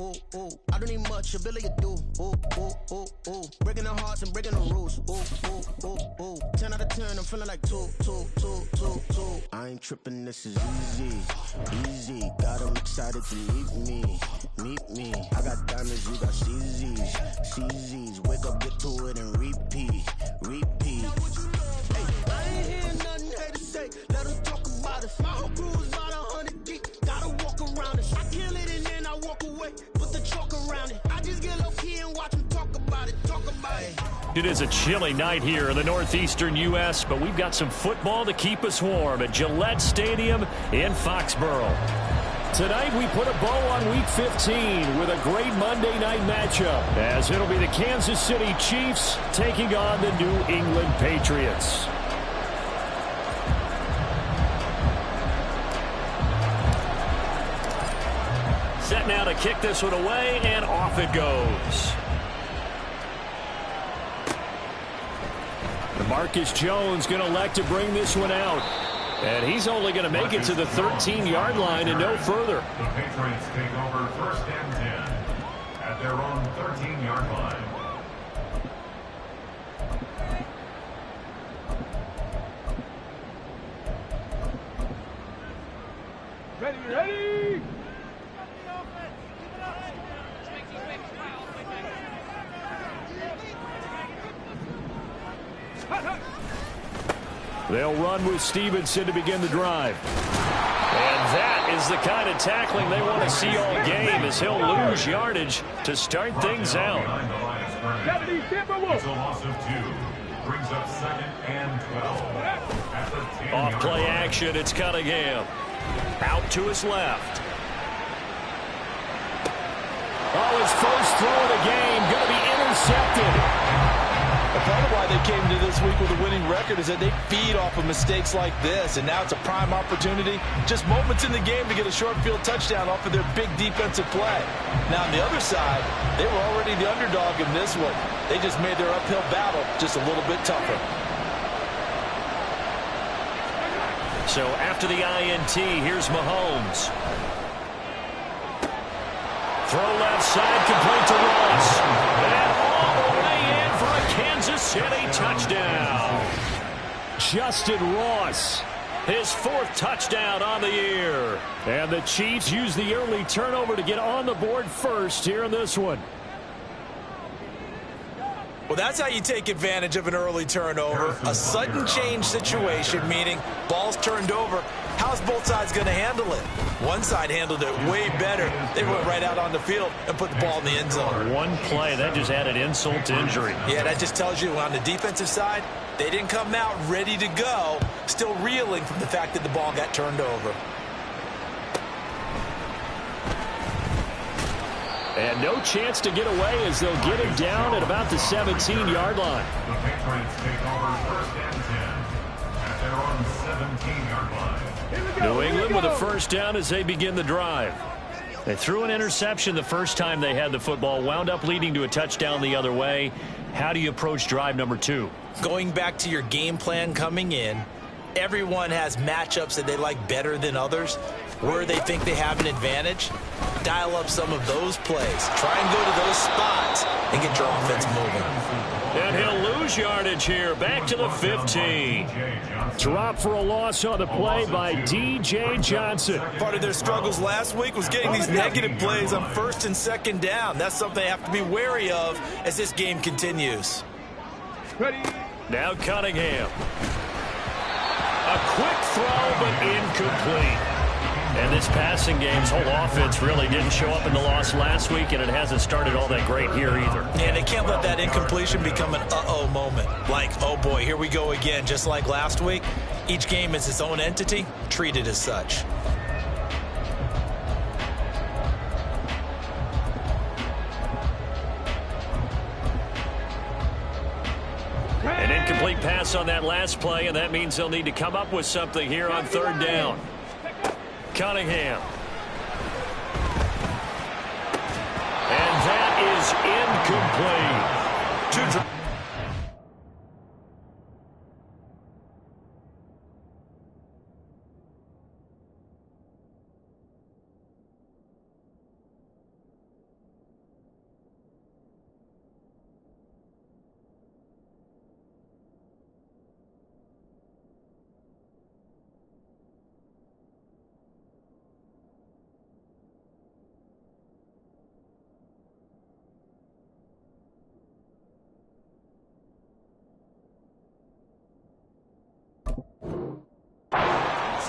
ooh, ooh. I don't need much, ability to do. Ooh, ooh, ooh, ooh. Breaking the hearts and breaking the rules. Ooh, ooh, ooh, ooh. 10 out of 10, I'm feeling like 2, 2, 2, 2, 2. I ain't tripping, this is easy, easy. Got 'em excited to meet me, meet me. I got diamonds, you got CZs, CZs. Wake up, get to it and repeat, repeat. Hey, I ain't hearing nothing haters say. Let them talk about us. My whole crew is about 100 deep. Gotta walk around it. I kill it and then I walk away. Put the chalk around it. I just get low key and watch them talk about it. Talk about it. It is a chilly night here in the northeastern U.S., but we've got some football to keep us warm at Gillette Stadium in Foxborough. Tonight we put a bow on Week 15 with a great Monday night matchup, as it'll be the Kansas City Chiefs taking on the New England Patriots. Set now to kick this one away, and off it goes. Marcus Jones going to elect to bring this one out. And he's only going to make it to the 13-yard line and no further. The Patriots take over 1st and 10 at their own 13-yard line. Ready! They'll run with Stevenson to begin the drive. And that is the kind of tackling they want to see all game, as he'll lose yardage to start things out. It's a loss of 2. Brings up 2nd and 12. At the 10-yard Off play line. action, it's Cunningham. Out to his left. Oh, his first throw of the game going to be intercepted. Part of why they came into this week with a winning record is that they feed off of mistakes like this, and now it's a prime opportunity, just moments in the game to get a short field touchdown off of their big defensive play. Now on the other side, they were already the underdog in this one. They just made their uphill battle just a little bit tougher. So after the INT, here's Mahomes. Throw left side, complete to Ross. And all the way in for a Kansas City touchdown. Justin Ross, his 4th touchdown on the year. And the Chiefs use the early turnover to get on the board first here in this one. Well, that's how you take advantage of an early turnover. A sudden change situation, meaning ball's turned over. How's both sides going to handle it? One side handled it way better. They went right out on the field and put the ball in the end zone. One play, that just added insult to injury. Yeah, that just tells you on the defensive side, they didn't come out ready to go, still reeling from the fact that the ball got turned over. And no chance to get away as they'll get it down at about the 17-yard line. The Patriots take over 1st and 10 at their own 17-yard line. New England with a first down as they begin the drive. They threw an interception the first time they had the football, wound up leading to a touchdown the other way. How do you approach drive number 2? Going back to your game plan coming in, everyone has matchups that they like better than others. Where they think they have an advantage, dial up some of those plays. Try and go to those spots and get your offense moving. And he'll lose yardage here, back to the 15. Drop for a loss on the play by D.J. Johnson. Part of their struggles last week was getting these negative plays on 1st and 2nd down. That's something they have to be wary of as this game continues. Now Cunningham. A quick throw, but incomplete. And this passing game's whole offense really didn't show up in the loss last week, and it hasn't started all that great here either. And they can't let that incompletion become an uh-oh moment. Like, oh boy, here we go again, just like last week. Each game is its own entity, treated as such. An incomplete pass on that last play, and that means they'll need to come up with something here on 3rd down. Cunningham. And that is incomplete.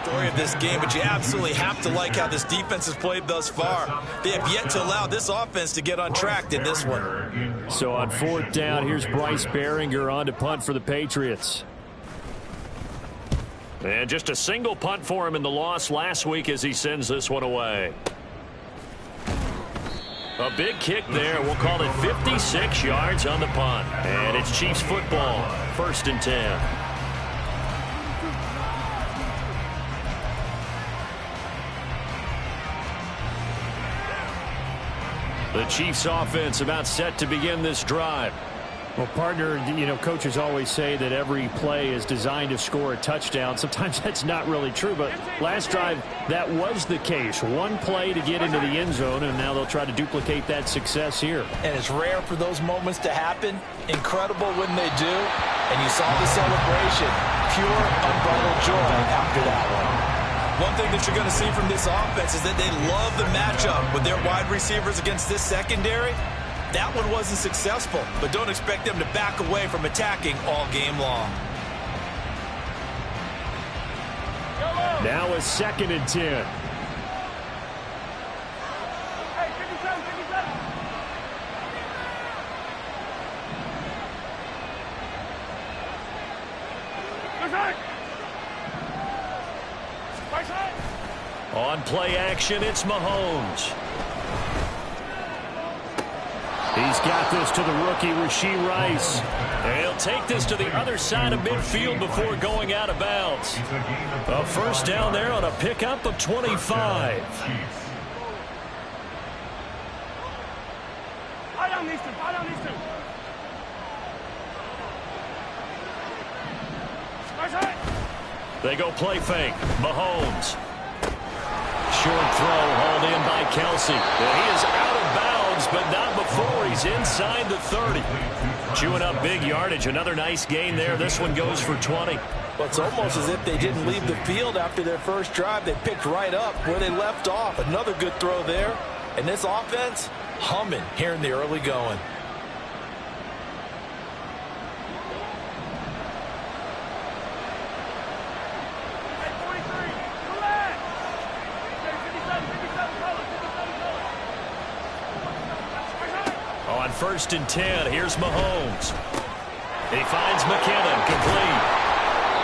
story of this game, but you absolutely have to like how this defense has played thus far. They have yet to allow this offense to get on track in this one. So on 4th down, here's Bryce Baringer on to punt for the Patriots. And just a single punt for him in the loss last week as he sends this one away. A big kick there. We'll call it 56 yards on the punt. And it's Chiefs football, 1st and 10. The Chiefs offense about set to begin this drive. Well, partner, coaches always say that every play is designed to score a touchdown. Sometimes that's not really true, but last drive, that was the case. One play to get into the end zone, and now they'll try to duplicate that success here. And it's rare for those moments to happen. Incredible when they do. And you saw the celebration. Pure, unbridled joy after that one. One thing that you're going to see from this offense is that they love the matchup with their wide receivers against this secondary. That one wasn't successful, but don't expect them to back away from attacking all game long. Now a 2nd and 10. Hey, 57, 57. Good side. Right side. On play action, it's Mahomes. He's got this to the rookie, Rashee Rice. And he'll take this to the other side of midfield before going out of bounds. A 1st down there on a pickup of 25. Fire down these two. Fire down these two. Right side. They go play fake. Mahomes. Short throw hauled in by Kelsey. And he is out of bounds, but not before he's inside the 30. Chewing up big yardage. Another nice gain there. This one goes for 20. Well, it's almost as if they didn't leave the field after their first drive. They picked right up where they left off. Another good throw there. And this offense, humming here in the early going. Hey, 43. Relax. Hey, 57, 57. Color, 57 color. Right side. On 1st and 10, here's Mahomes. He finds McKinnon, complete.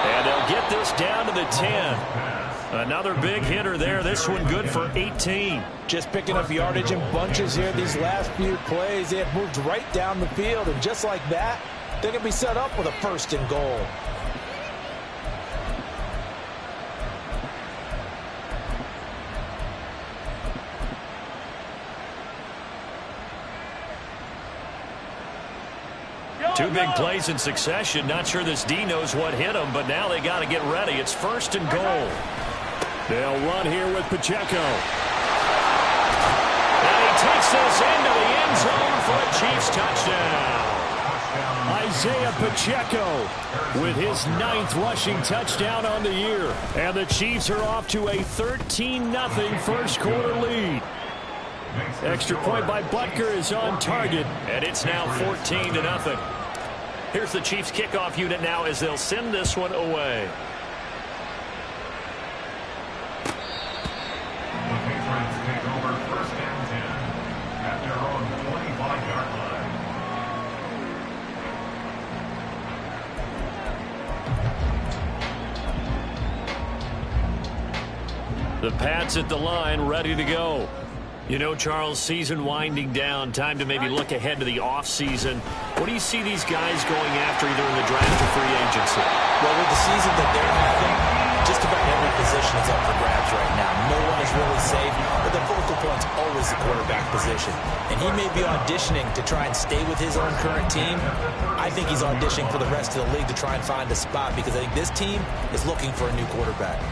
And they'll get this down to the 10. Another big hitter there. This one good for 18. Just picking up yardage in bunches here these last few plays. They have moved right down the field, and just like that, they're going to be set up with a 1st and goal. Two big plays in succession. Not sure this D knows what hit him, but now they got to get ready. It's 1st and goal. They'll run here with Pacheco. And he takes this into the end zone for a Chiefs touchdown. Isaiah Pacheco with his 9th rushing touchdown on the year. And the Chiefs are off to a 13-0 first quarter lead. Extra point by Butker is on target, and it's now 14-0. Here's the Chiefs kickoff unit now as they'll send this one away. The Patriots take over 1st and 10 at their own 25-yard line. The Pats at the line, ready to go. You know, Charles, season winding down, time to maybe look ahead to the offseason. What do you see these guys going after either in the draft or free agency? Well, with the season that they're having, just about every position is up for grabs right now. No one is really safe, but the focal point's always the quarterback position. And he may be auditioning to try and stay with his own current team. I think he's auditioning for the rest of the league to try and find a spot because I think this team is looking for a new quarterback.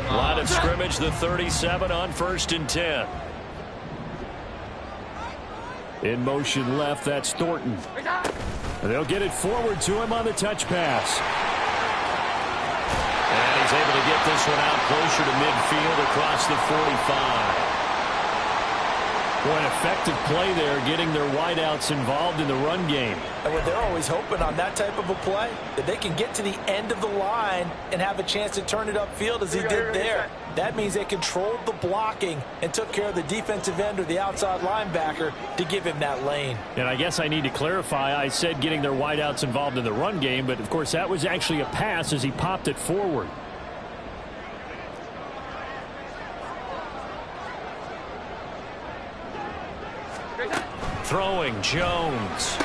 Line of scrimmage, the 37 on 1st and 10. In motion left, that's Thornton. And they'll get it forward to him on the touch pass. And he's able to get this one out closer to midfield across the 45. Boy, an effective play there, getting their wideouts involved in the run game. And what they're always hoping on that type of a play, that they can get to the end of the line and have a chance to turn it upfield as he did there. That means they controlled the blocking and took care of the defensive end or the outside linebacker to give him that lane. And I guess I need to clarify, I said getting their wideouts involved in the run game, but of course that was actually a pass as he popped it forward. Throwing Jones.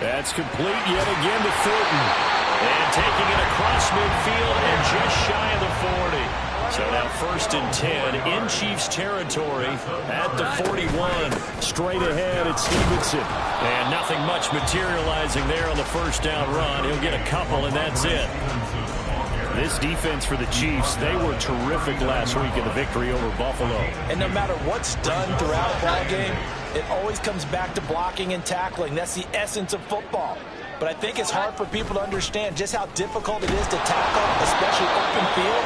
That's complete yet again to Thornton. And taking it across midfield and just shy of the 40. So now 1st and 10 in Chiefs territory at the 41. Straight ahead at Stevenson. And nothing much materializing there on the first down run. He'll get a couple and that's it. This defense for the Chiefs, they were terrific last week in the victory over Buffalo. And no matter what's done throughout a ball game, it always comes back to blocking and tackling. That's the essence of football. But I think it's hard for people to understand just how difficult it is to tackle, especially open field.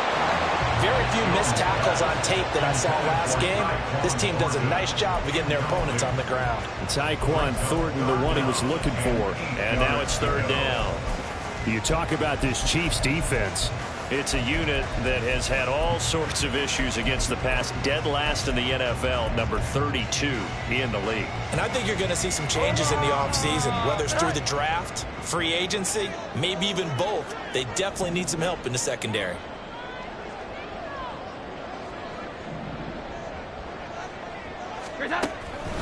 Very few missed tackles on tape that I saw last game. This team does a nice job of getting their opponents on the ground. Tyquan Thornton, the one he was looking for. And now it's 3rd down. You talk about this Chiefs defense. It's a unit that has had all sorts of issues against the pass. Dead last in the NFL, number 32 in the league. And I think you're going to see some changes in the offseason, whether it's through the draft, free agency, maybe even both. They definitely need some help in the secondary.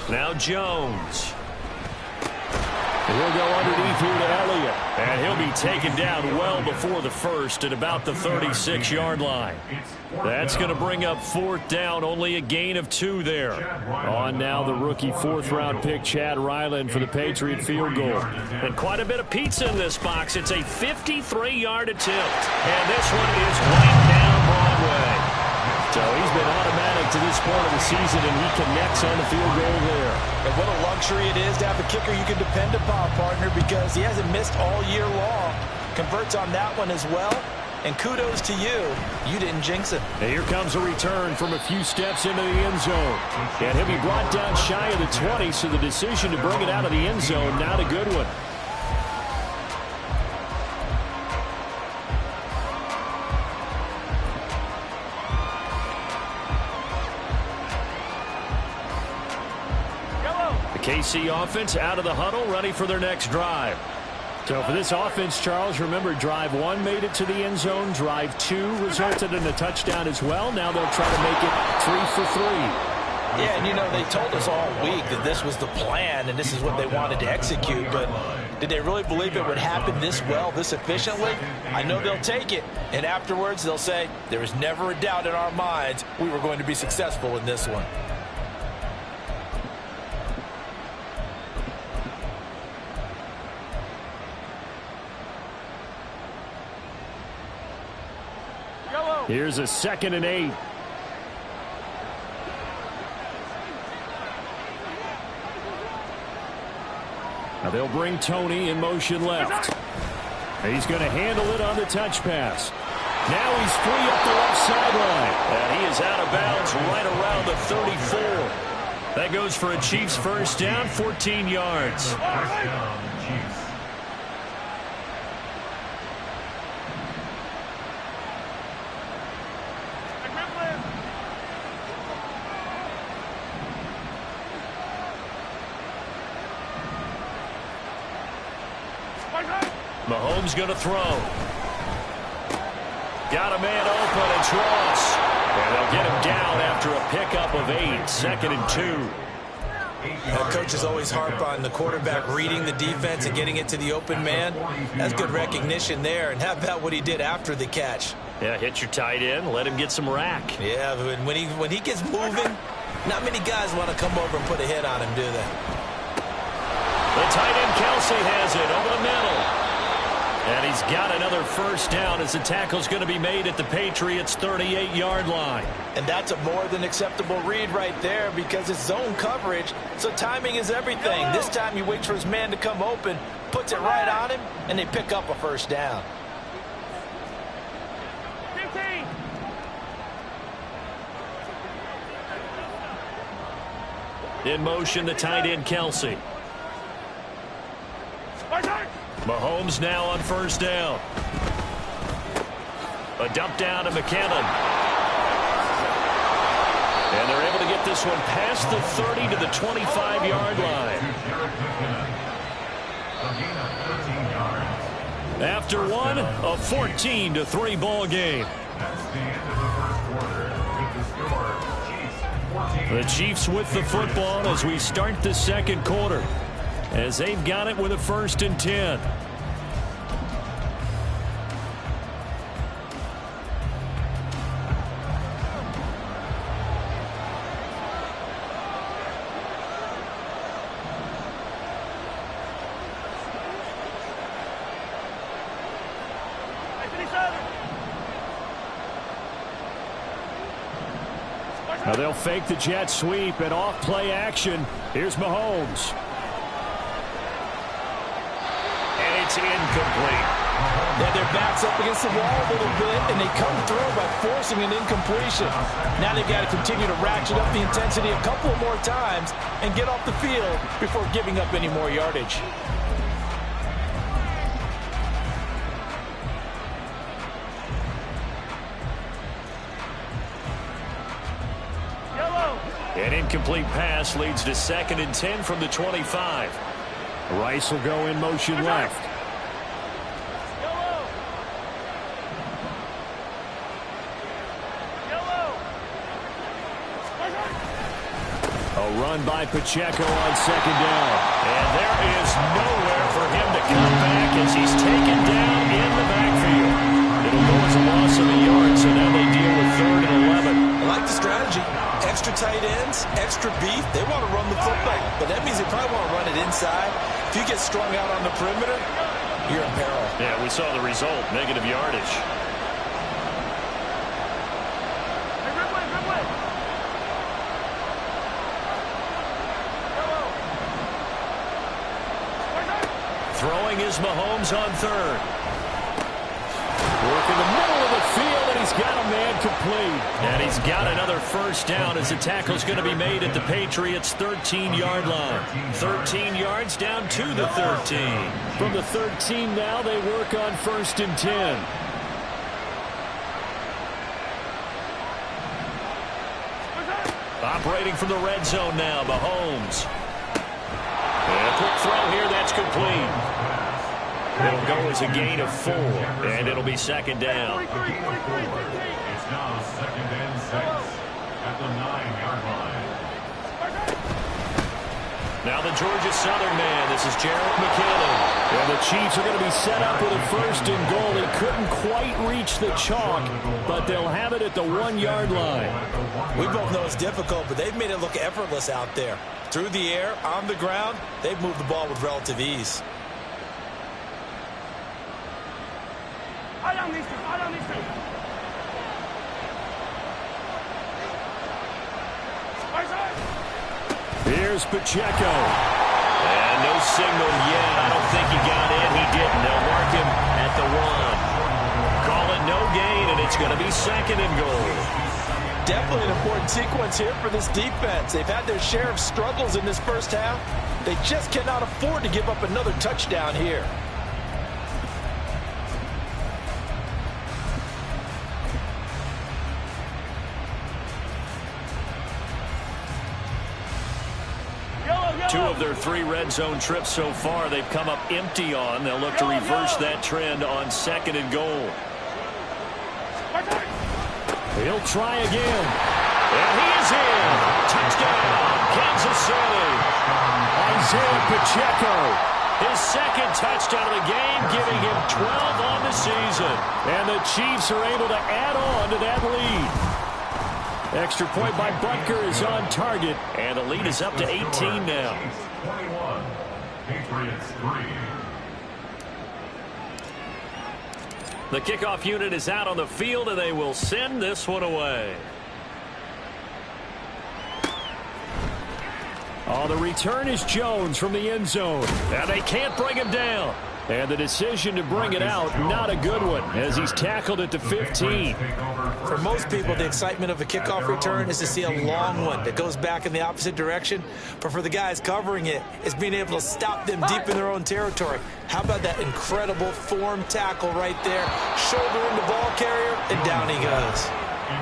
Now Jones. He'll go underneath here to Elliott. And he'll be taken down well before the first at about the 36-yard line. That's going to bring up 4th down, only a gain of 2 there. On now the rookie 4th-round pick, Chad Ryland, for the Patriot field goal. And quite a bit of pizza in this box. It's a 53-yard attempt. And this one is right down Broadway. So he's been automatic to this point of the season, and he connects on the field goal there. And what a luxury it is to have a kicker you can depend upon, partner, because he hasn't missed all year long. Converts on that one as well. And kudos to you. You didn't jinx it. And here comes a return from a few steps into the end zone. And he'll be brought down shy of the 20, so the decision to bring it out of the end zone, not a good one. KC offense out of the huddle, ready for their next drive. So for this offense, Charles, remember drive 1 made it to the end zone. Drive 2 resulted in a touchdown as well. Now they'll try to make it 3 for 3. Yeah, and you know, they told us all week that this was the plan and this is what they wanted to execute, but did they really believe it would happen this well, this efficiently? I know they'll take it, and afterwards they'll say, there was never a doubt in our minds we were going to be successful in this one. Here's a 2nd and 8. Now they'll bring Tony in motion left. He's going to handle it on the touch pass. Now he's free up the left sideline. And he is out of bounds right around the 34. That goes for a Chiefs first down, 14 yards. Touchdown, Chiefs. Mahomes going to throw. Got a man open, it's Ross. And they'll get him down after a pickup of 8, 2nd and 2. Coaches always harp on the quarterback reading the defense and getting it to the open man. That's good recognition there. And how about what he did after the catch? Yeah, hit your tight end, let him get some rack. Yeah, when he gets moving, not many guys want to come over and put a hit on him, do they? The tight end Kelsey has it over the middle. And he's got another first down as the tackle's going to be made at the Patriots' 38-yard line. And that's a more than acceptable read right there because it's zone coverage, so timing is everything. This time he waits for his man to come open, puts it right on him, and they pick up a first down. 15. In motion, the tight end, Kelsey. Mahomes now on first down. A dump down to McKinnon. And they're able to get this one past the 30 to the 25-yard line. After one, a 14-3 ball game. That's the end of the first quarter. With the score, Chiefs 14. The Chiefs with the football as we start the second quarter, as they've got it with a 1st and 10. Now they'll fake the jet sweep and off play action. Here's Mahomes. And it's incomplete. Yeah, their back's up against the wall a little bit, and they come through by forcing an incompletion. Now they've got to continue to ratchet up the intensity a couple more times and get off the field before giving up any more yardage. An incomplete pass leads to 2nd and 10 from the 25. Rice will go in motion left. A run by Pacheco on 2nd down. And there is nowhere for him to come back as he's taken down in the backfield. It'll go as a loss of a yard, so now they deal with 3rd and 11. I like the strategy. Extra tight ends, extra beef. They want to run the football, but that means they probably want to run it inside. If you get strung out on the perimeter, you're in peril. Yeah, we saw the result, negative yardage. Throwing is Mahomes on 3rd. Work in the middle of the field, and he's got a man complete. And he's got another 1st down as the tackle's going to be made at the Patriots' 13-yard line. 13 yards down to the 13. From the 13 now, they work on 1st and 10. Operating from the red zone now, Mahomes. And a quick throw here, that's complete. It'll go as a gain of 4, and it'll be 2nd down. It's now 2nd and 6 at the 9-yard line. Now the Georgia Southern man, this is Jerick McKinnon. And the Chiefs are going to be set up with a 1st and goal. He couldn't quite reach the chalk, but they'll have it at the 1-yard line. We both know it's difficult, but they've made it look effortless out there. Through the air, on the ground, they've moved the ball with relative ease. Here's Pacheco. And no signal yet. I don't think he got in. He didn't. They'll mark him at the 1. Call it no gain, and it's going to be 2nd and goal. Definitely an important sequence here for this defense. They've had their share of struggles in this first half. They just cannot afford to give up another touchdown here. Two of their 3 red zone trips so far, they've come up empty on. They'll look to reverse that trend on 2nd and goal. He'll try again. And he is in. Touchdown, Kansas City. Isaiah Pacheco. His 2nd touchdown of the game, giving him 12 on the season. And the Chiefs are able to add on to that lead. Extra point by Butker is on target, and the lead is up to 18 now. 21, Patriots 3. The kickoff unit is out on the field, and they will send this one away. Oh, the return is Jones from the end zone. Now they can't bring him down. And the decision to bring it out, not a good one, as he's tackled at the 15. For most people, the excitement of a kickoff return is to see a long one that goes back in the opposite direction. But for the guys covering it, it's being able to stop them deep in their own territory. How about that incredible form tackle right there? Shoulder in the ball carrier, and down he goes.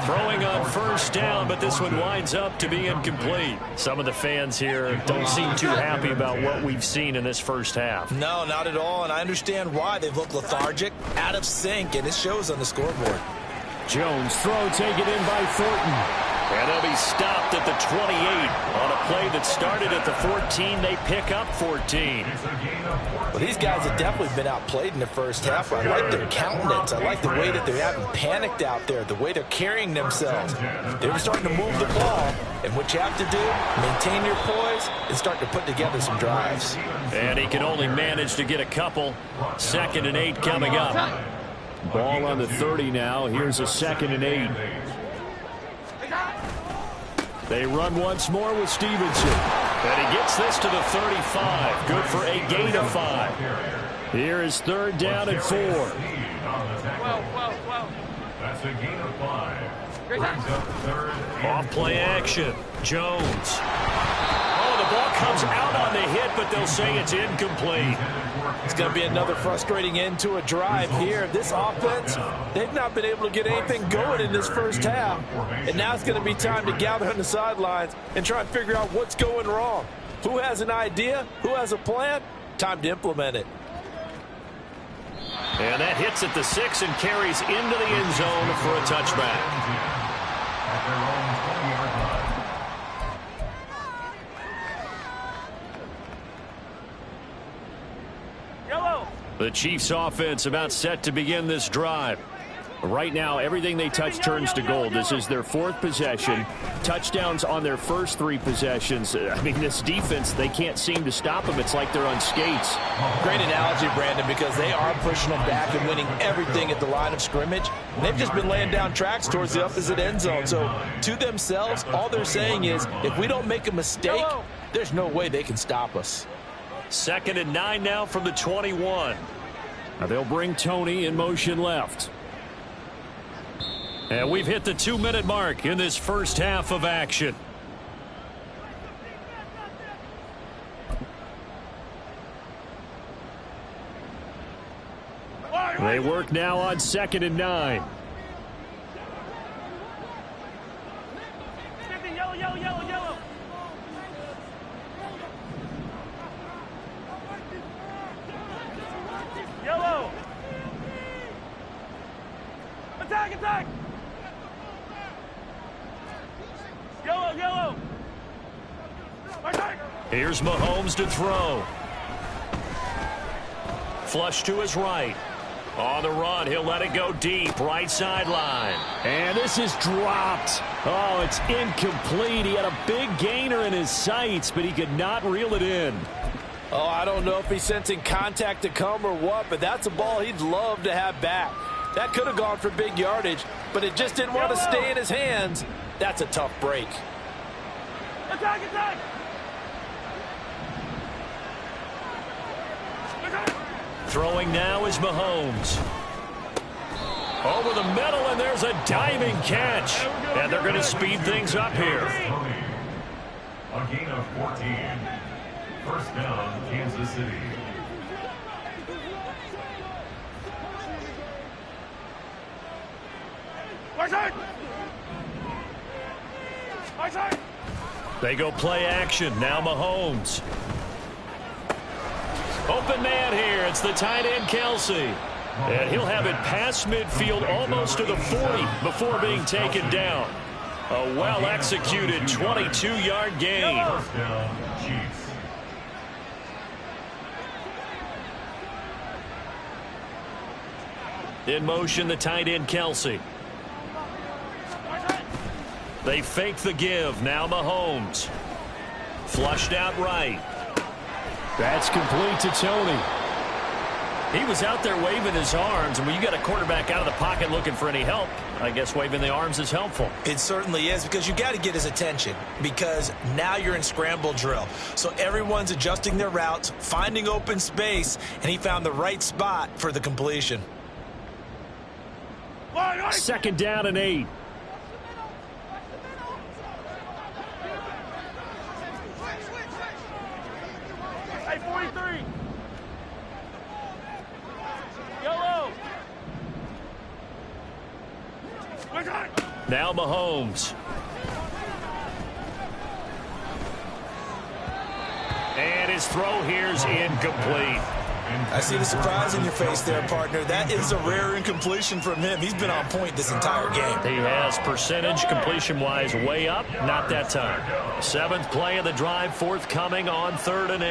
Throwing on first down, but this one winds up to be incomplete. Some of the fans here don't seem too happy about what we've seen in this first half. No, not at all, and I understand why. They've looked lethargic, out of sync, and it shows on the scoreboard. Jones throw taken in by Thornton. And they'll be stopped at the 28 on a play that started at the 14. They pick up 14. Well, these guys have definitely been outplayed in the first half. I like their countenance. I like the way that they haven't panicked out there, the way they're carrying themselves. They're starting to move the ball, and what you have to do, maintain your poise and start to put together some drives. And he can only manage to get a couple. 2nd and 8 coming up. Ball on the 30 now. Here's a 2nd and 8. They run once more with Stevenson. And he gets this to the 35. Good for a gain of 5. Here is 3rd down and 4. That's a gain of 5. Brings up 3rd. Off play action. Jones. Oh, the ball comes out on the hit, but they'll say it's incomplete. It's going to be another frustrating end to a drive here. This offense, they've not been able to get anything going in this first half. And now it's going to be time to gather on the sidelines and try and figure out what's going wrong. Who has an idea? Who has a plan? Time to implement it. And that hits at the 6 and carries into the end zone for a touchback. At their own 20-yard line. The Chiefs offense about set to begin this drive. Right now, everything they touch turns to gold. This is their 4th possession. Touchdowns on their first 3 possessions. I mean, this defense, they can't seem to stop them. It's like they're on skates. Great analogy, Brandon, because they are pushing them back and winning everything at the line of scrimmage. And they've just been laying down tracks towards the opposite end zone. So, to themselves, all they're saying is, if we don't make a mistake, there's no way they can stop us. 2nd and 9 now from the 21. Now they'll bring Tony in motion left. And we've hit the 2-minute mark in this first half of action. They work now on 2nd and 9. Yellow, yellow, yellow, yellow. Yellow. Attack, attack. Yellow, yellow. Attack. Here's Mahomes to throw. Flush to his right. On the run, he'll let it go deep, right sideline. And this is dropped. Oh, it's incomplete. He had a big gainer in his sights, but he could not reel it in. Oh, I don't know if he's sensing contact to come or what, but that's a ball he'd love to have back. That could have gone for big yardage, but it just didn't want to stay in his hands. That's a tough break. Attack, attack. Throwing now is Mahomes. Over the middle, and there's a diving catch. And they're going to speed things up here. A gain of 14. First down, Kansas City. They go play action. Now Mahomes. Open man here. It's the tight end, Kelce. And he'll have it past midfield almost to the 40 before being taken down. A well-executed 22-yard gain. First down, Chiefs. In motion, the tight end, Kelce. They fake the give. Now Mahomes. Flushed out right. That's complete to Tony. He was out there waving his arms, and when you got a quarterback out of the pocket looking for any help, I guess waving the arms is helpful. It certainly is, because you got to get his attention, because now you're in scramble drill. So everyone's adjusting their routes, finding open space, and he found the right spot for the completion. 2nd down and 8. Hey, 43. Yellow. Now Mahomes. And his throw here's incomplete. I see the surprise in your face there, partner. That is a rare incompletion from him. He's been on point this entire game. He has percentage completion-wise way up. Not that time. 7th play of the drive, forthcoming on 3rd and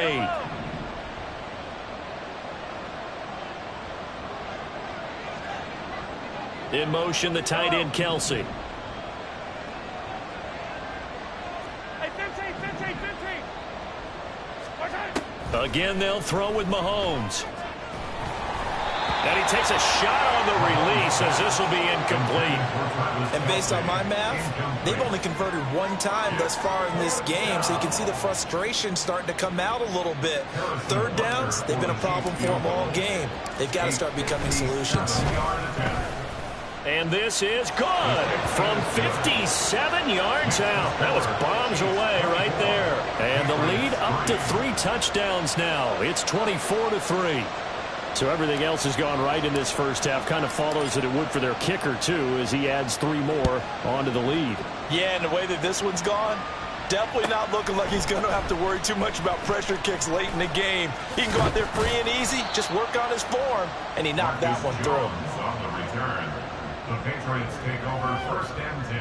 8. In motion, the tight end, Kelsey. Hey, 15, 15, 15. Again, they'll throw with Mahomes. And he takes a shot on the release as this will be incomplete. And based on my math, they've only converted one time thus far in this game, so you can see the frustration starting to come out a little bit. 3rd downs, they've been a problem for them all game. They've got to start becoming solutions. And this is good from 57 yards out. That was bombs away right there. And the lead up to 3 touchdowns now. It's 24-3. So everything else has gone right in this first half. Kind of follows that it would for their kicker, too, as he adds 3 more onto the lead. Yeah, and the way that this one's gone, definitely not looking like he's going to have to worry too much about pressure kicks late in the game. He can go out there free and easy, just work on his form, and he knocked that one through. On the return, the Patriots take over 1st and 10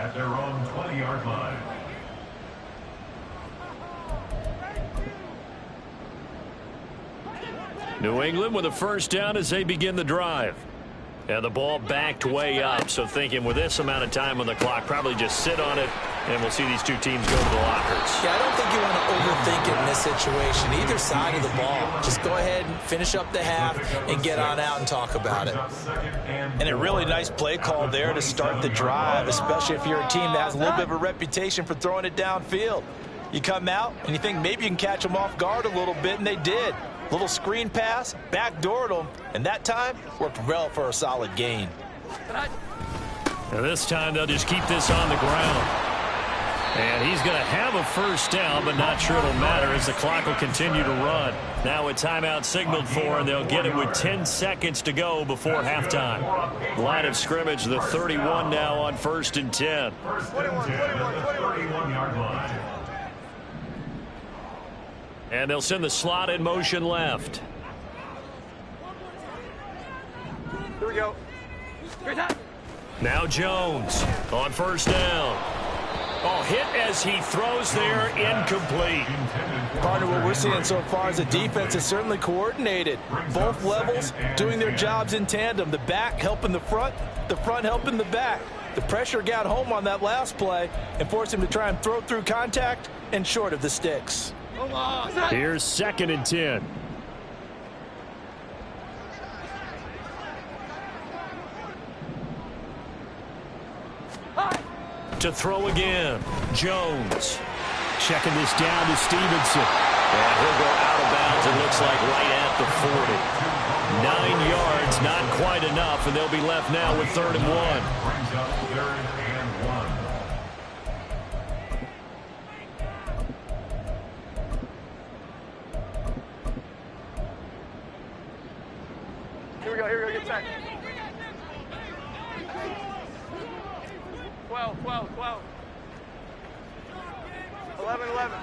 at their own 20-yard line. New England with a 1st down as they begin the drive. And the ball backed way up, so thinking with this amount of time on the clock, probably just sit on it, and we'll see these two teams go to the lockers. Yeah, I don't think you want to overthink it in this situation, either side of the ball. Just go ahead and finish up the half and get on out and talk about it. And a really nice play call there to start the drive, especially if you're a team that has a little bit of a reputation for throwing it downfield. You come out and you think maybe you can catch them off guard a little bit, and they did. Little screen pass, backdoored them, and that time worked well for a solid gain. Now this time they'll just keep this on the ground. And he's going to have a 1st down, but not sure it'll matter as the clock will continue to run. Now a timeout signaled for, and they'll get it with 10 seconds to go before halftime. Line of scrimmage, the 31 now on 1st and 10. 31-yard line. And they'll send the slot in motion left. Here we go. Now Jones on 1st down. Oh, hit as he throws there, incomplete. Partner, what we're seeing so far is the defense is certainly coordinated. Both levels doing their jobs in tandem. The back helping the front helping the back. The pressure got home on that last play and forced him to try and throw through contact and short of the sticks. Here's 2nd and 10. To throw again, Jones. Checking this down to Stevenson. And he'll go out of bounds, it looks like right at the 40. 9 yards, not quite enough, and they'll be left now with 3rd and 1. Brings up 3rd and 1. Here we go, get set. 12, 12, 12. 11, 11.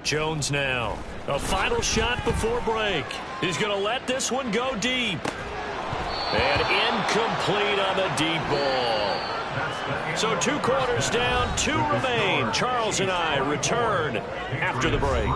Jones now. A final shot before break. He's going to let this one go deep. And incomplete on the deep ball. So 2 quarters down, 2 remain. Charles and I return after the break.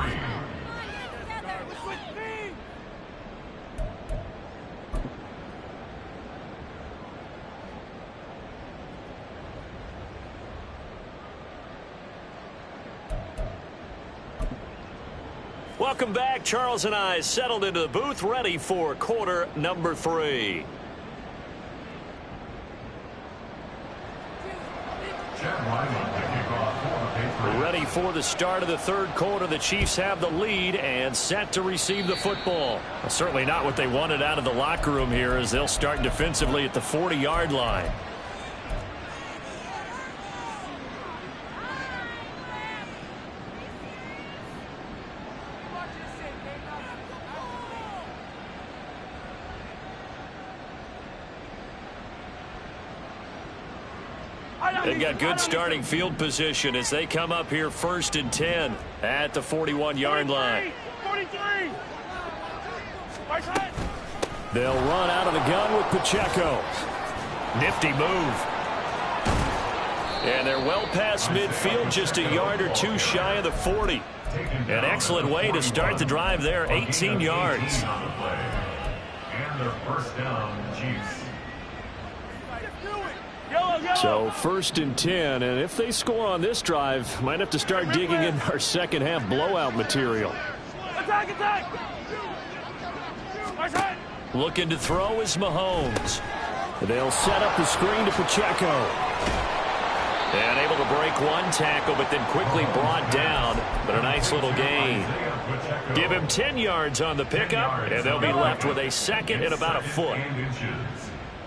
Welcome back. Charles and I settled into the booth, ready for quarter number 3. Ready for the start of the third quarter. The Chiefs have the lead and set to receive the football. Well, certainly not what they wanted out of the locker room here, as they'll start defensively at the 40-yard line. They've got good starting field position as they come up here 1st and 10 at the 41-yard line. 43. They'll run out of the gun with Pacheco. Nifty move. And they're well past midfield, just a yard or two shy of the 40. An excellent way to start the drive there, 18 yards. And their first down, Chiefs. So 1st and 10, and if they score on this drive, might have to start digging in our second half blowout material. Attack! Looking to throw is Mahomes. They'll set up the screen to Pacheco. And able to break one tackle, but then quickly brought down. But a nice little gain. Give him 10 yards on the pickup, and they'll be left with a second and about a foot.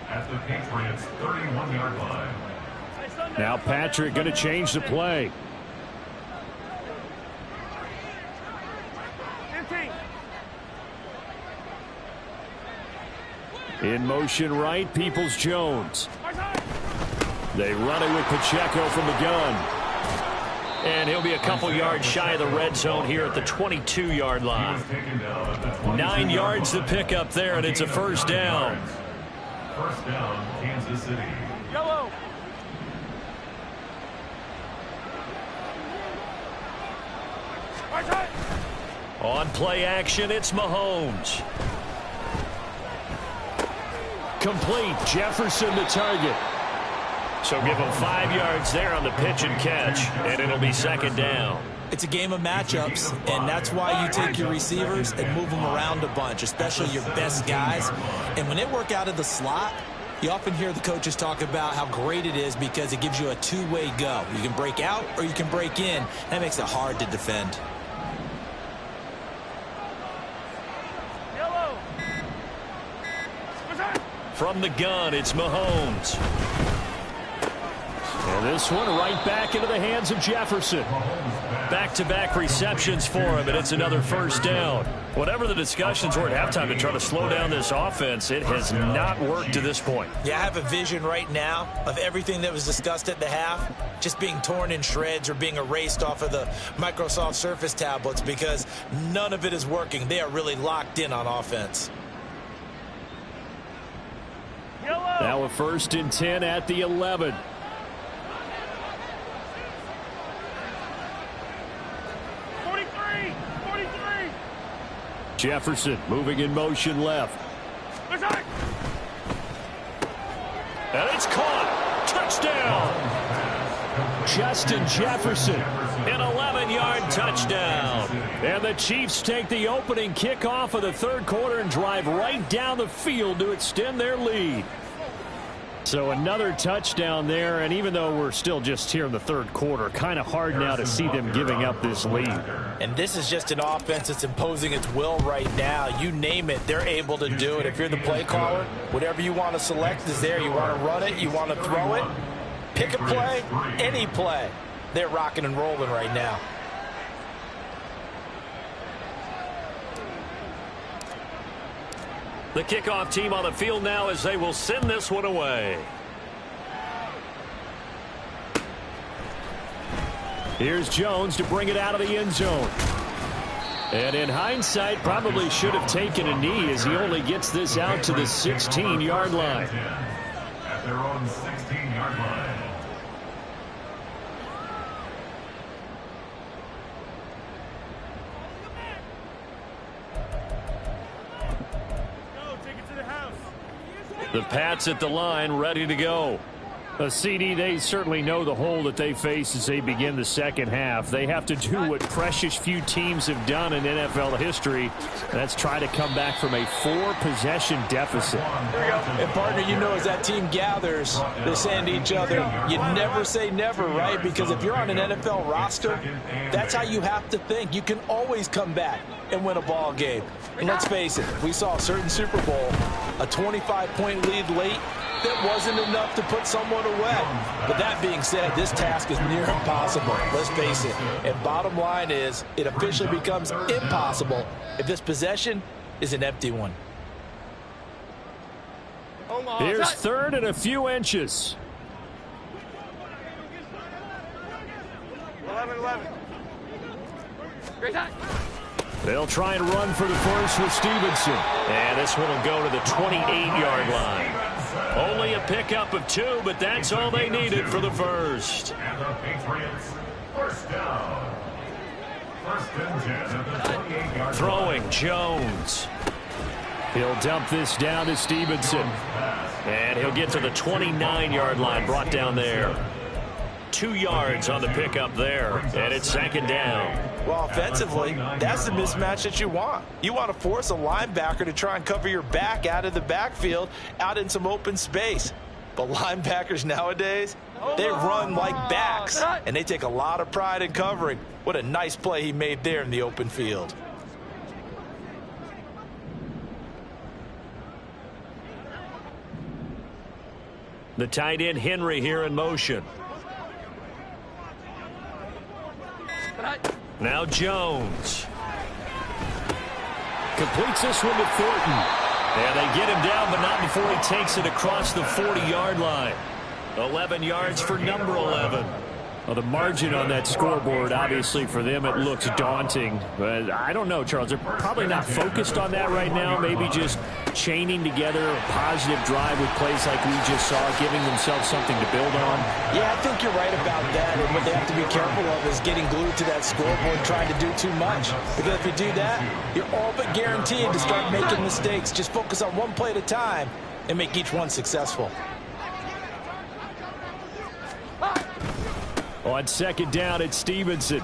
At the Patriots' 31-yard line. Now Patrick going to change the play. 15. In motion right, Peoples-Jones. They run it with Pacheco from the gun. And he'll be a couple yards shy of the red zone here at the 22-yard line. 9 yards to pick up there, and it's a first down. First down, Kansas City. Yellow. On play action, it's Mahomes. Complete. Jefferson the target. So give him 5 yards there on the pitch and catch, and it'll be second down. It's a game of matchups, and that's why you take your receivers and move them around a bunch, especially your best guys. And when they work out of the slot, you often hear the coaches talk about how great it is because it gives you a two-way go. You can break out or you can break in. That makes it hard to defend. Yellow. From the gun, it's Mahomes. And this one right back into the hands of Jefferson. Back-to-back receptions for him, and it's another first down. Whatever the discussions were at halftime to try to slow down this offense, it has not worked to this point. Yeah, I have a vision right now of everything that was discussed at the half just being torn in shreds or being erased off of the Microsoft Surface tablets because none of it is working. They are really locked in on offense. Yellow. Now a 1st and 10 at the 11. Jefferson moving in motion left. And it's caught. Touchdown. Justin Jefferson. An 11-yard touchdown. And the Chiefs take the opening kickoff of the third quarter and drive right down the field to extend their lead. So another touchdown there, and even though we're still just here in the third quarter, kind of hard now to see them giving up this lead. And this is just an offense that's imposing its will right now. You name it, they're able to do it. If you're the play caller, whatever you want to select is there. You want to run it, you want to throw it, pick a play, any play. They're rocking and rolling right now. The kickoff team on the field now as they will send this one away. Here's Jones to bring it out of the end zone. And in hindsight, probably should have taken a knee as he only gets this out to the 16-yard line. At their own 16-yard line. The Pats at the line, ready to go. CD, they certainly know the hole that they face as they begin the second half. They have to do what precious few teams have done in NFL history. That's try to come back from a 4-possession deficit. And, partner, you know, as that team gathers, they're saying to each other, you never say never, right? Because if you're on an NFL roster, that's how you have to think. You can always come back and win a ball game. And let's face it, we saw a certain Super Bowl, a 25-point lead late, that wasn't enough to put someone away. But that being said, this task is near impossible. Let's face it. And bottom line is, it officially becomes impossible if this possession is an empty one. Here's third and a few inches. 11. Great time. They'll try and run for the first with Stevenson. And this one will go to the 28-yard line. Only a pickup of 2, but that's all they needed for the first. And the Patriots, first down. First and 10 at the 28-yard line. Throwing Jones. He'll dump this down to Stevenson. And he'll get to the 29-yard line, brought down there. 2 yards on the pickup there, and it's second down. Well, offensively, that's the mismatch that you want. You want to force a linebacker to try and cover your back out of the backfield, out in some open space. But linebackers nowadays, they run like backs, and they take a lot of pride in covering. What a nice play he made there in the open field. The tight end Henry here in motion. Now Jones. Completes this one to Thornton. And they get him down, but not before he takes it across the 40-yard line. 11 yards for number 11. Well, the margin on that scoreboard, obviously, for them, it looks daunting. But I don't know, Charles. They're probably not focused on that right now. Maybe just chaining together a positive drive with plays like we just saw, giving themselves something to build on. Yeah, I think you're right about that. And what they have to be careful of is getting glued to that scoreboard, trying to do too much. Because if you do that, you're all but guaranteed to start making mistakes. Just focus on one play at a time and make each one successful. On second down, it's Stevenson.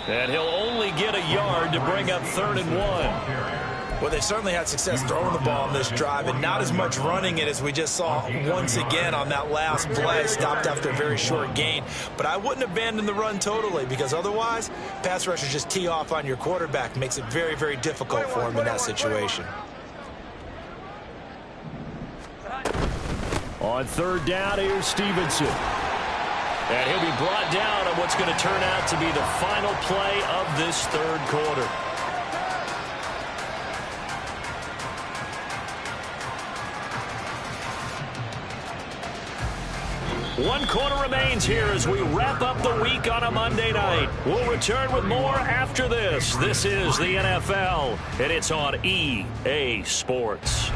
And he'll only get a yard to bring up 3rd and 1. Well, they certainly had success throwing the ball on this drive and not as much running it as we just saw once again on that last play. Stopped after a very short gain. But I wouldn't abandon the run totally, because otherwise, pass rushers just tee off on your quarterback. Makes it very, very difficult for him in that situation. On 3rd down, here's Stevenson. And he'll be brought down on what's going to turn out to be the final play of this 3rd quarter. One quarter remains here as we wrap up the week on a Monday night. We'll return with more after this. This is the NFL, and it's on EA Sports.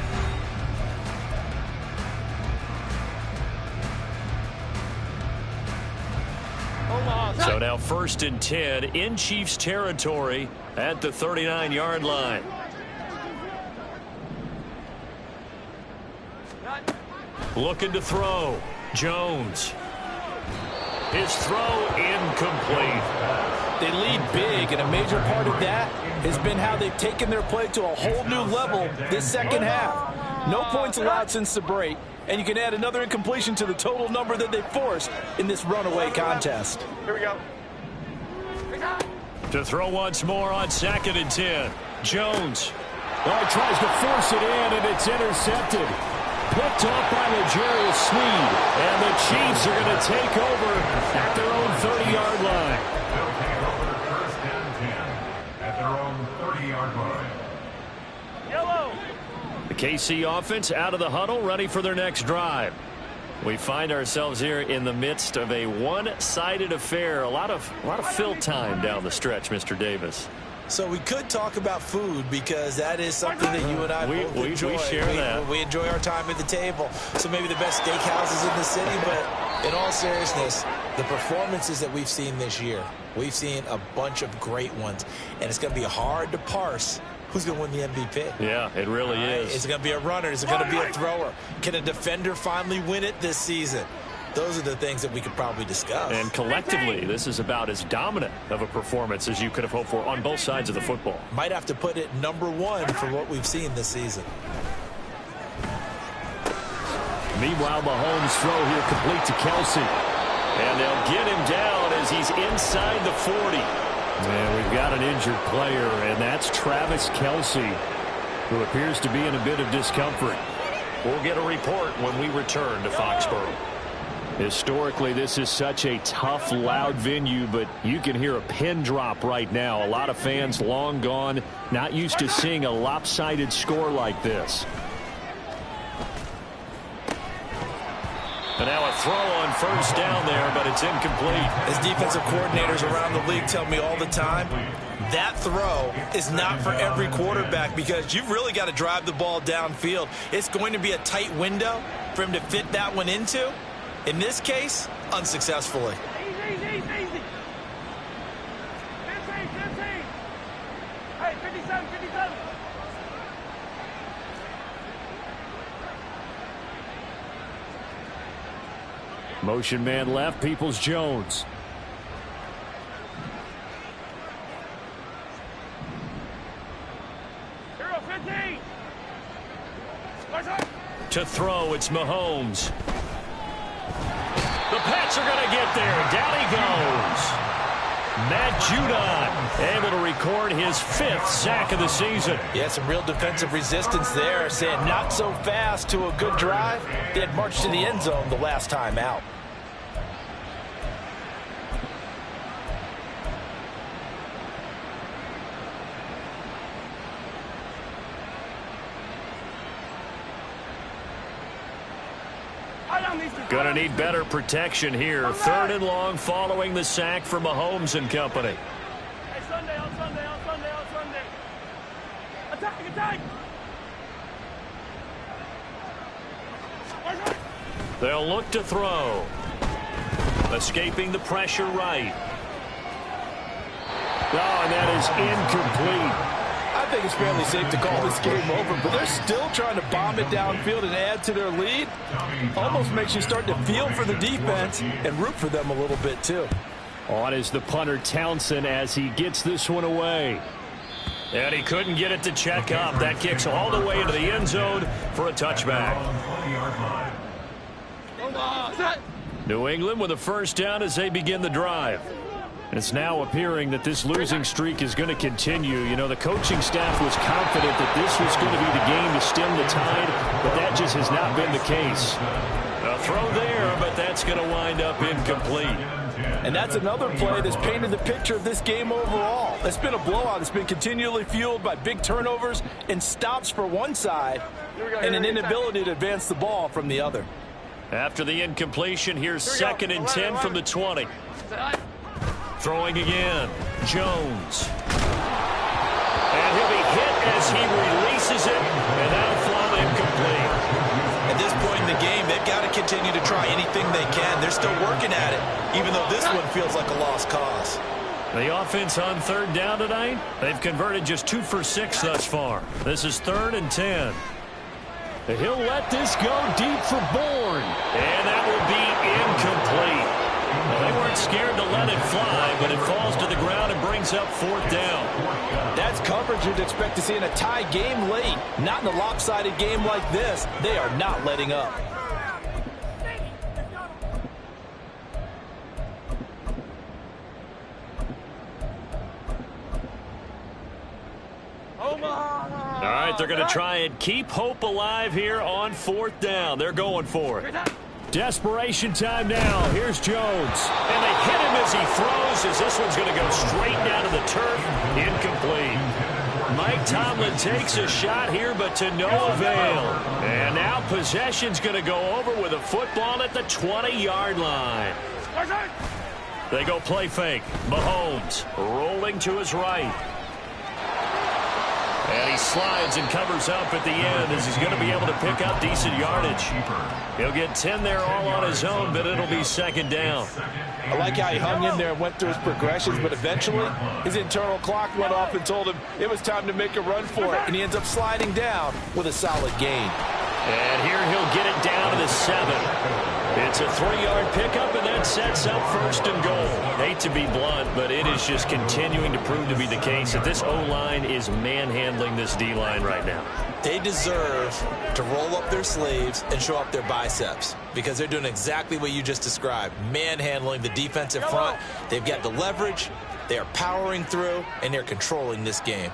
So now 1st and 10 in Chiefs territory at the 39-yard line. Looking to throw. Jones. His throw incomplete. They lead big, and a major part of that has been how they've taken their play to a whole new level this second half. No points allowed since the break, and you can add another incompletion to the total number that they forced in this runaway contest. Here we go. To throw once more on 2nd and 10. Jones. Oh, he tries to force it in, and it's intercepted. Picked off by L'Jarius Sneed. And the Chiefs are going to take over at their own 30-yard line. They'll take over 1st and 10 at their own 30-yard line. Yellow. The KC offense out of the huddle, ready for their next drive. We find ourselves here in the midst of a one-sided affair. A lot of fill time down the stretch, Mr. Davis. So we could talk about food, because that is something that you and I both enjoy. We share that. We enjoy our time at the table. So maybe the best steakhouses in the city, but in all seriousness, the performances that we've seen this year, we've seen a bunch of great ones, and it's going to be hard to parse who's going to win the MVP. Yeah, it really is. Is it going to be a runner? Is it going to be a thrower? Can a defender finally win it this season? those are the things that we could probably discuss. And collectively, this is about as dominant of a performance as you could have hoped for on both sides of the football. Might have to put it #1 for what we've seen this season. Meanwhile, Mahomes' throw here complete to Kelsey. And they'll get him down as he's inside the 40. And we've got an injured player, and that's Travis Kelsey, who appears to be in a bit of discomfort. We'll get a report when we return to Foxborough. Historically, this is such a tough, loud venue, but you can hear a pin drop right now. A lot of fans long gone, not used to seeing a lopsided score like this. And now a throw on first down there, but it's incomplete. As defensive coordinators around the league tell me all the time, that throw is not for every quarterback because you've really got to drive the ball downfield. It's going to be a tight window for him to fit that one into. In this case, unsuccessfully. Easy. 15. Hey, 57. Motion man left, Peoples-Jones. Hero 15. To throw, it's Mahomes. The Pats are going to get there. Down he goes. Matt Judon able to record his 5th sack of the season. Yeah, some real defensive resistance there, saying not so fast to a good drive. They had marched to the end zone the last time out. Going to need better protection here. 3rd and long following the sack from Mahomes and company. Hey, Sunday. Attack. They'll look to throw. Escaping the pressure right. Oh, and that is incomplete. I think it's fairly safe to call this game over, but they're still trying to bomb it downfield and add to their lead. Almost makes you start to feel for the defense and root for them a little bit, too. On is the punter Townsend as he gets this one away. And he couldn't get it to check up. That kicks all the way into the end zone for a touchback. New England with a first down as they begin the drive. And it's now appearing that this losing streak is going to continue. You know, the coaching staff was confident that this was going to be the game to stem the tide, but that just has not been the case. A throw there, but that's going to wind up incomplete. And that's another play that's painted the picture of this game overall. It's been a blowout. It's been continually fueled by big turnovers and stops for one side and an inability to advance the ball from the other. After the incompletion, here's 2nd and 10 from the 20. Throwing again, Jones. And he'll be hit as he releases it, and that'll fall incomplete. At this point in the game, they've got to continue to try anything they can. They're still working at it, even though this one feels like a lost cause. The offense on 3rd down tonight, they've converted just 2 for 6 thus far. This is 3rd and 10. He'll let this go deep for Bourne, and that will be incomplete. Well, they weren't scared to let it fly, but it falls to the ground and brings up 4th down. That's coverage you'd expect to see in a tie game late. Not in a lopsided game like this. They are not letting up. All right, they're going to try and keep hope alive here on 4th down. They're going for it. Desperation time now. Here's Jones. And they hit him as he throws, as this one's going to go straight down to the turf. Incomplete. Mike Tomlin takes a shot here, but to no avail. And now possession's going to go over with a football at the 20-yard line. They go play fake. Mahomes rolling to his right. And he slides and covers up at the end as he's going to be able to pick up decent yardage. He'll get 10 there all on his own, but it'll be 2nd down. I like how he hung in there and went through his progressions, but eventually his internal clock went off and told him it was time to make a run for it, and he ends up sliding down with a solid gain. And here he'll get it down to the 7. It's It's a 3-yard pickup, and that sets up first and goal. Hate to be blunt, but it is just continuing to prove to be the case that this O-line is manhandling this D-line right now. They deserve to roll up their sleeves and show up their biceps because they're doing exactly what you just described, manhandling the defensive front. They've got the leverage, they are powering through, and they're controlling this game.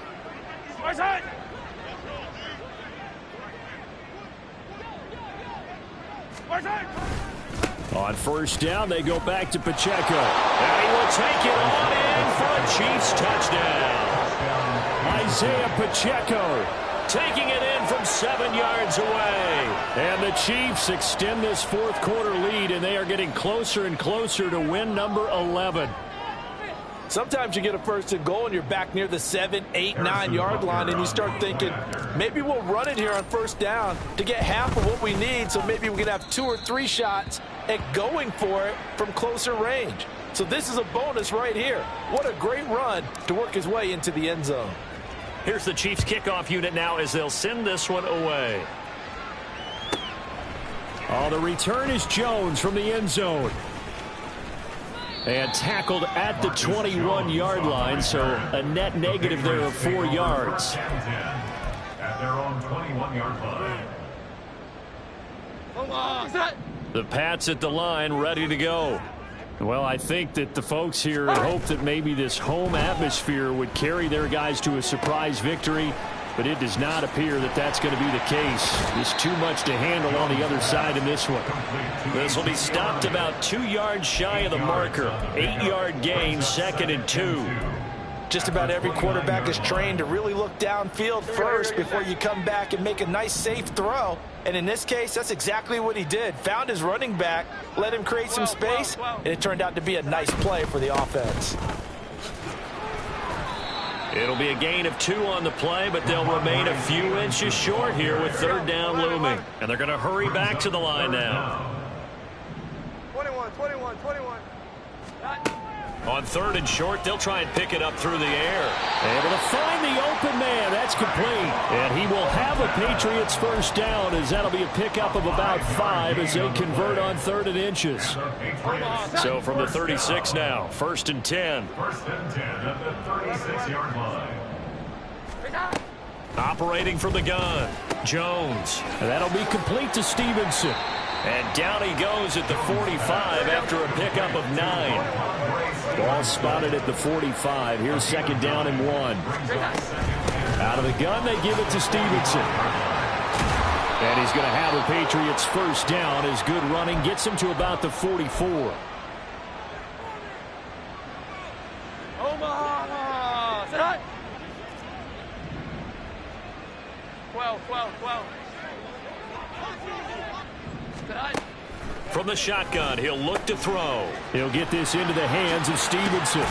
On first down, they go back to Pacheco. And he will take it on in for a Chiefs touchdown. Isaiah Pacheco taking it in from 7 yards away. And the Chiefs extend this fourth quarter lead, and they are getting closer and closer to win number 11. Sometimes you get a first and goal and you're back near the 7, 8, 9-yard line, and you start thinking, maybe we'll run it here on first down to get half of what we need, so maybe we can have 2 or 3 shots at going for it from closer range. So this is a bonus right here. What a great run to work his way into the end zone. Here's the Chiefs kickoff unit now as they'll send this one away. Oh, the return is Jones from the end zone. And tackled at the 21-yard line, so a net negative there of 4 yards. At their own 21-yard line. The Pats at the line, ready to go. Well, I think that the folks here had hoped that maybe this home atmosphere would carry their guys to a surprise victory, but it does not appear that that's going to be the case. There's too much to handle on the other side in this one. This will be stopped about 2 yards shy of the marker. 8-yard gain, 2nd and 2. Just about every quarterback is trained to really look downfield first before you come back and make a nice, safe throw. And in this case, that's exactly what he did. Found his running back, let him create some space, and it turned out to be a nice play for the offense. It'll be a gain of 2 on the play, but they'll remain a few inches short here with third down looming. And they're going to hurry back to the line now. 21. On 3rd and short, they'll try and pick it up through the air. Able to find the open man. That's complete. And he will have a Patriots first down, as that'll be a pickup of about 5 as they convert on 3rd and inches. So from the 36 now, 1st and 10. 1st and 10 at the 36-yard line. Operating from the gun, Jones. And that'll be complete to Stevenson. And down he goes at the 45 after a pickup of 9. Ball spotted at the 45. Here's 2nd down and 1. Out of the gun, they give it to Stevenson. And he's going to have a Patriots first down as good running gets him to about the 44. Omaha! Set! 12. Set! From the shotgun, he'll look to throw. He'll get this into the hands of Stevenson.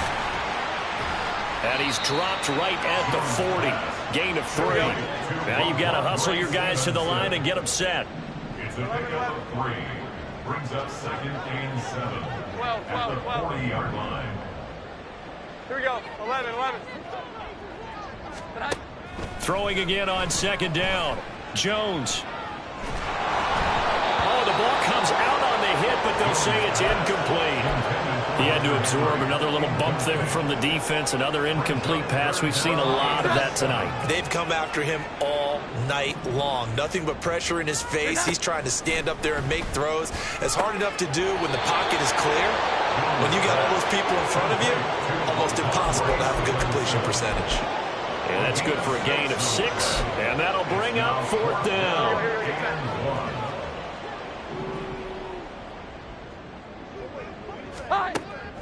And he's dropped right at the 40. Gain of 3. Now you've got to hustle your guys to the line and get them set. It's a pickup of 3. Brings up 2nd and 7. 12. At the 40-yard line. Here we go. 11. Set! Throwing again on 2nd down. Jones. Oh, the ball comes out on the hit, but they'll say it's incomplete. He had to absorb another little bump there from the defense, another incomplete pass. We've seen a lot of that tonight. They've come after him all night long. Nothing but pressure in his face. He's trying to stand up there and make throws. It's hard enough to do when the pocket is clear. When you got all those people in front of you, almost impossible to have a good completion percentage. And that's good for a gain of 6, and that'll bring up 4th down.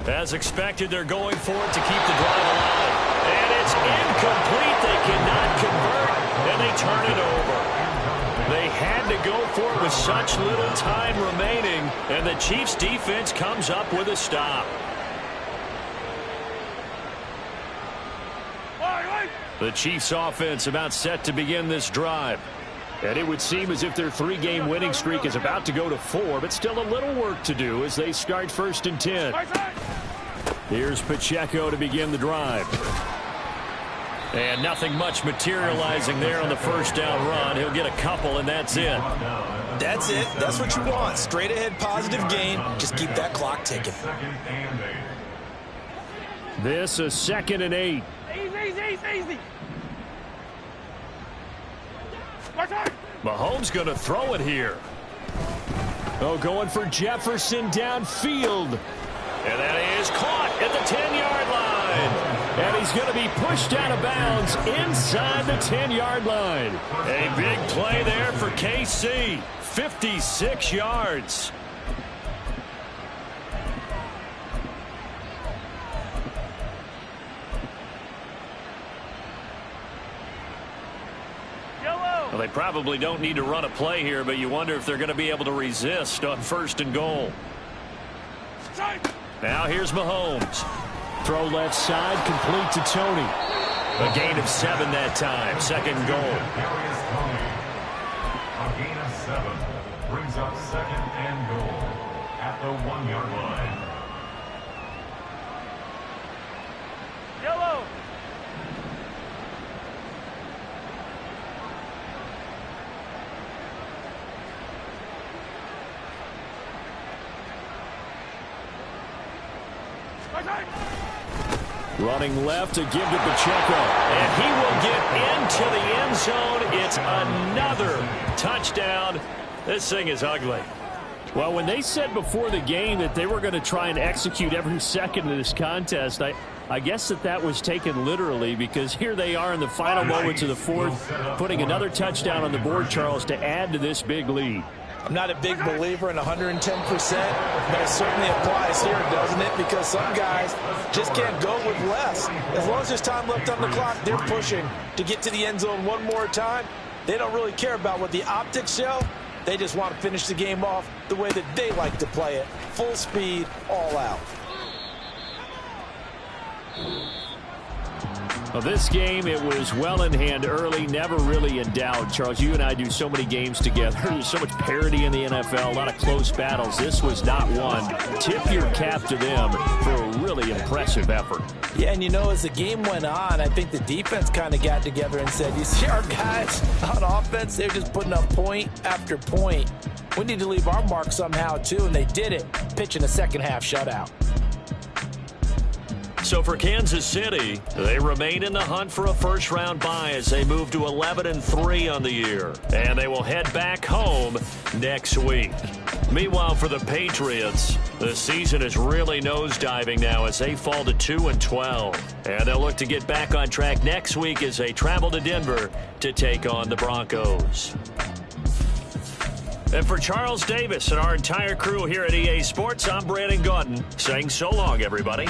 As expected, they're going for it to keep the drive alive. And it's incomplete. They cannot convert, and they turn it over. They had to go for it with such little time remaining, and the Chiefs' defense comes up with a stop. The Chiefs' offense about set to begin this drive. And it would seem as if their 3-game winning streak is about to go to 4, but still a little work to do as they start 1st and 10. Here's Pacheco to begin the drive. And nothing much materializing there on the first down run. He'll get a couple, and that's it. That's it. That's what you want. Straight ahead positive gain. Just keep that clock ticking. Second and 8. This is 2nd and 8. Easy. Mahomes going to throw it here. Oh, going for Jefferson downfield. And that is caught at the 10-yard line. And he's going to be pushed out of bounds inside the 10-yard line. A big play there for KC. 56 yards. Well, they probably don't need to run a play here, but you wonder if they're going to be able to resist on 1st and goal. Now here's Mahomes. Throw left side, complete to Tony. A gain of 7 that time. 2nd and goal. Darius Tony. A gain of 7 brings up 2nd and goal at the 1-yard line. Yellow. Running left to give to Pacheco. And he will get into the end zone. It's another touchdown. This thing is ugly. Well, when they said before the game that they were going to try and execute every second of this contest, I guess that was taken literally, because here they are in the final moments of the 4th, putting another touchdown on the board, Charles, to add to this big lead. I'm not a big believer in 110%, but it certainly applies here, doesn't it? Because some guys just can't go with less. As long as there's time left on the clock, they're pushing to get to the end zone one more time. They don't really care about what the optics show. They just want to finish the game off the way that they like to play it. Full speed, all out. Well, this game, it was well in hand early, never really in doubt. Charles, you and I do so many games together. There's so much parity in the NFL, a lot of close battles. This was not one. Tip your cap to them for a really impressive effort. Yeah, and you know, as the game went on, I think the defense kind of got together and said, you see our guys on offense, they're just putting up point after point. We need to leave our mark somehow, too, and they did it, pitching a second-half shutout. So for Kansas City, they remain in the hunt for a first-round bye as they move to 11-3 on the year. And they will head back home next week. Meanwhile, for the Patriots, the season is really nosediving now as they fall to 2-12. And they'll look to get back on track next week as they travel to Denver to take on the Broncos. And for Charles Davis and our entire crew here at EA Sports, I'm Brandon Gaudin saying so long, everybody.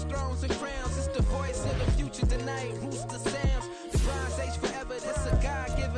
Thrones and crowns, it's the voice of the future tonight. Rooster sounds, the bronze age forever. This a God-given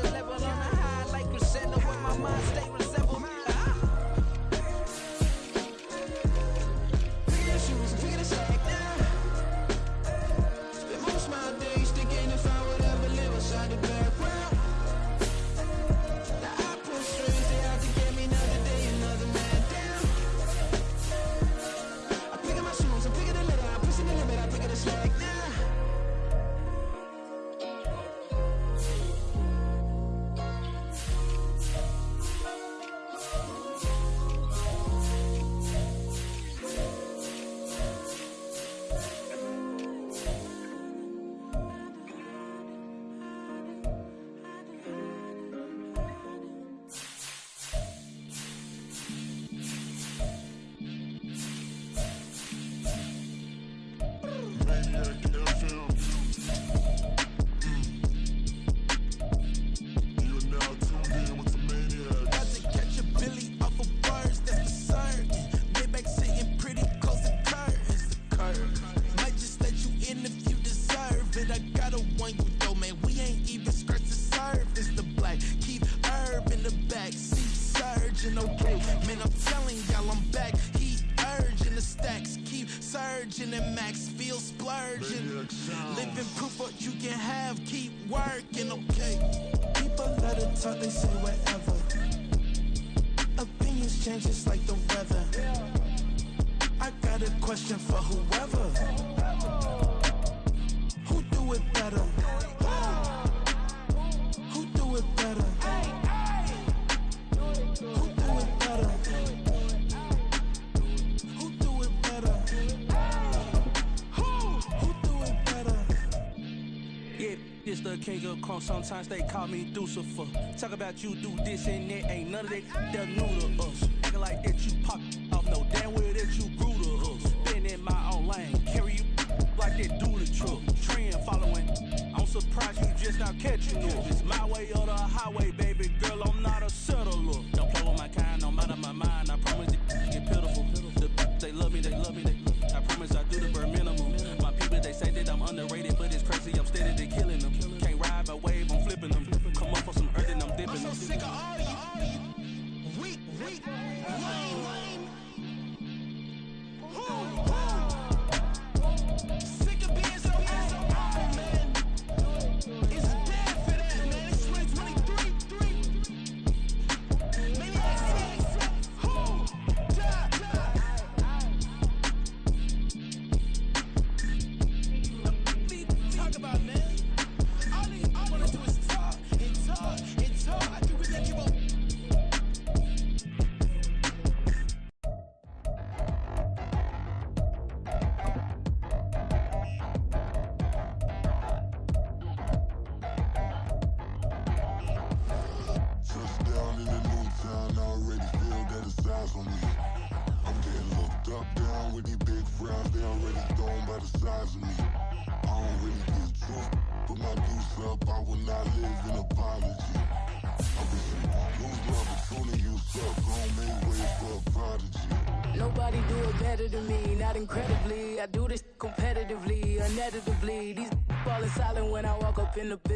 Man, I'm telling y'all I'm back. Heat urging the stacks, keep surging and max feel splurging. Living proof what you can have, keep working, okay. People let it talk, they say whatever. Opinions change just like the weather. I got a question for whoever. Who do it better? Who do it better? Who do it better? Who do it better? Who do it better? Yeah, this the king of crunk. Sometimes they call me Lucifer. Talk about you do this and that. Ain't none of that new to us. Acting like that you pop off. No damn well that you grew to us. Been in my own lane. Carry you like that do the truck. Trend following. I'm surprised you just now catching up. It's my way or the highway, baby girl. I'm not a settler. Don't play with my kind, no matter my mind. I promise it get pitiful. They love me, they love me, I promise I do the bare minimum. My people, they say that I'm underrated, but it's crazy, I'm steady, they killing them. Can't ride my wave, I'm flipping them. Come up for some earth and I'm dipping them. I'm so sick of all you. Weak, lame. Sick of being so old, man. It's dead for that, man. It's 2023. Maniacs, talk about, man. All I wanna do is talk and talk and talk. I can really give up. Touchdown in the new town, I already feel that it's eyes on me. I'm getting looked up, down with these big frowns, they already thrown by the size of me. I don't really get truth, put my deuce up, I will not live in apology. I wish you lose the opportunity, you suck, gon' make way for a prodigy. Nobody do it better than me, not incredibly. I do this competitively, uneditably. These falling silent when I walk up in the building.